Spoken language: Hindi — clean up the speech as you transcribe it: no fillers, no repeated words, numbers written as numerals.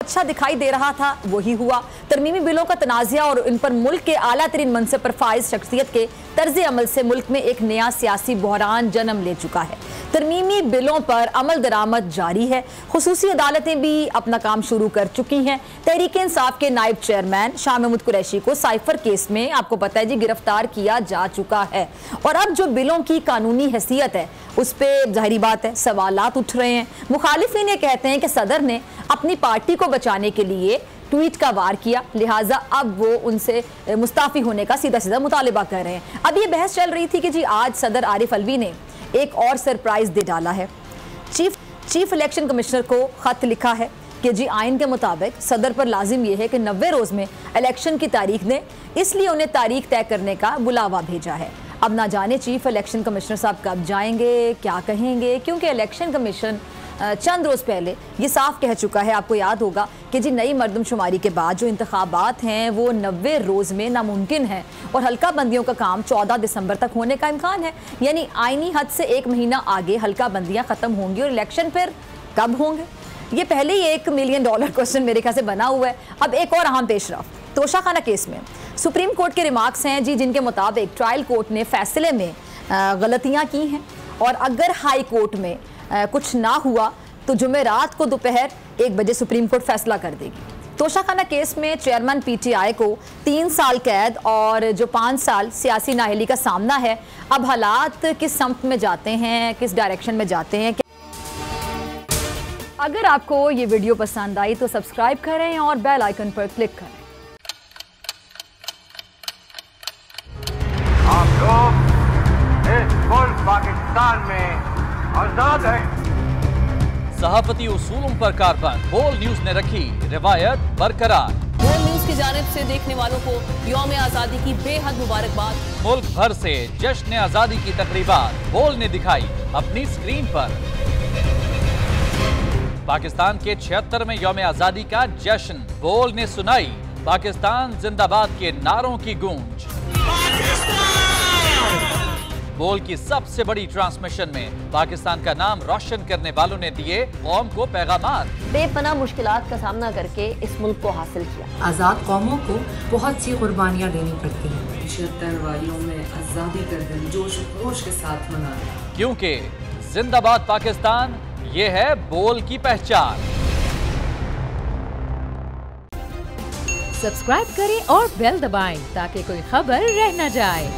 अच्छा दिखाई दे रहा था वही हुआ। तरमीमी बिलों का तनाज़ा और इन पर मुल्क के आला तरीन मनसब पर फाइज शख्सियत के तर्ज अमल से मुल्क में एक नया सियासी बहरान जन्म ले चुका है। तरमीमी बिलों पर अमल दरामद जारी है। खुसूसी अदालतें भी अपना काम शुरू कर चुकी हैं। तहरीक इंसाफ के नायब चेयरमैन शाह महमूद कुरैशी को साइफर केस में आपको पता है जी गिरफ्तार किया जा चुका है। और अब जो बिलों की कानूनी हैसियत है उस पर जाहिर बात है सवालात उठ रहे हैं। मुखालिफिन ये कहते हैं कि सदर ने अपनी पार्टी को बचाने के लिए ट्वीट का वार किया, लिहाजा अब वो उनसे मुस्ताफी होने का सीधा सीधा मुतालिबा कर रहे हैं। अब ये बहस चल रही थी कि जी आज सदर आरिफ अलवी ने एक और सरप्राइज दे डाला है। चीफ इलेक्शन कमिश्नर को खत लिखा है कि जी आइन के मुताबिक सदर पर लाजिम यह है कि 90 रोज में इलेक्शन की तारीख दें, इसलिए उन्हें तारीख तय करने का बुलावा भेजा है। अब ना जाने चीफ इलेक्शन कमिश्नर साहब कब जाएंगे, क्या कहेंगे, क्योंकि इलेक्शन कमीशन चंद रोज़ पहले ये साफ कह चुका है, आपको याद होगा कि जी नई मरदमशुमारी के बाद जो इंतखाबात हैं वो 90 रोज़ में नामुमकिन है और हल्का बंदियों का काम 14 दिसंबर तक होने का इम्कान है। यानी आइनी हद से 1 महीना आगे हल्का बंदियाँ ख़त्म होंगी और इलेक्शन फिर कब होंगे, ये पहले ही $1 मिलियन क्वेश्चन मेरे ख्याल से बना हुआ है। अब एक और अहम पेशरफ तोशाखाना केस में सुप्रीम कोर्ट के रिमार्क्स हैं जी, जिनके मुताबिक ट्रायल कोर्ट ने फैसले में गलतियाँ की हैं और अगर हाई कोर्ट में कुछ ना हुआ तो जुमेरात को दोपहर 1 बजे सुप्रीम कोर्ट फैसला कर देगी। तोशाखाना केस में चेयरमैन PTI को 3 साल कैद और जो 5 साल सियासी नाअहली का सामना है। अब हालात किस समत में जाते हैं, किस डायरेक्शन में जाते हैं। अगर आपको ये वीडियो पसंद आई तो सब्सक्राइब करें और बेल आइकन पर क्लिक करें। आप लोग इस मुल्क पाकिस्तान में आजाद है। सहाफती उसूलों पर कारबंद बोल न्यूज ने रखी रिवायत बरकरार। बोल न्यूज की जानिब से देखने वालों को यौम आजादी की बेहद मुबारकबाद। मुल्क भर से जश्न आजादी की तकरीबात बोल ने दिखाई अपनी स्क्रीन पर। पाकिस्तान के 76वें यौम आजादी का जश्न बोल ने सुनाई पाकिस्तान जिंदाबाद के नारों की गूंज। बोल की सबसे बड़ी ट्रांसमिशन में पाकिस्तान का नाम रोशन करने वालों ने दिए कौम को पैगामात। बेपनाह मुश्किलात का सामना करके इस मुल्क को हासिल किया। आज़ाद कौमों को बहुत सी कुर्बानियाँ देनी पड़ती हैं। 76 वालियों में आज़ादी का दिन जोश खरोश के साथ मना, क्योंकि जिंदाबाद पाकिस्तान ये है बोल की पहचान। सब्सक्राइब करें और बेल दबाएं ताकि कोई खबर रह न जाए।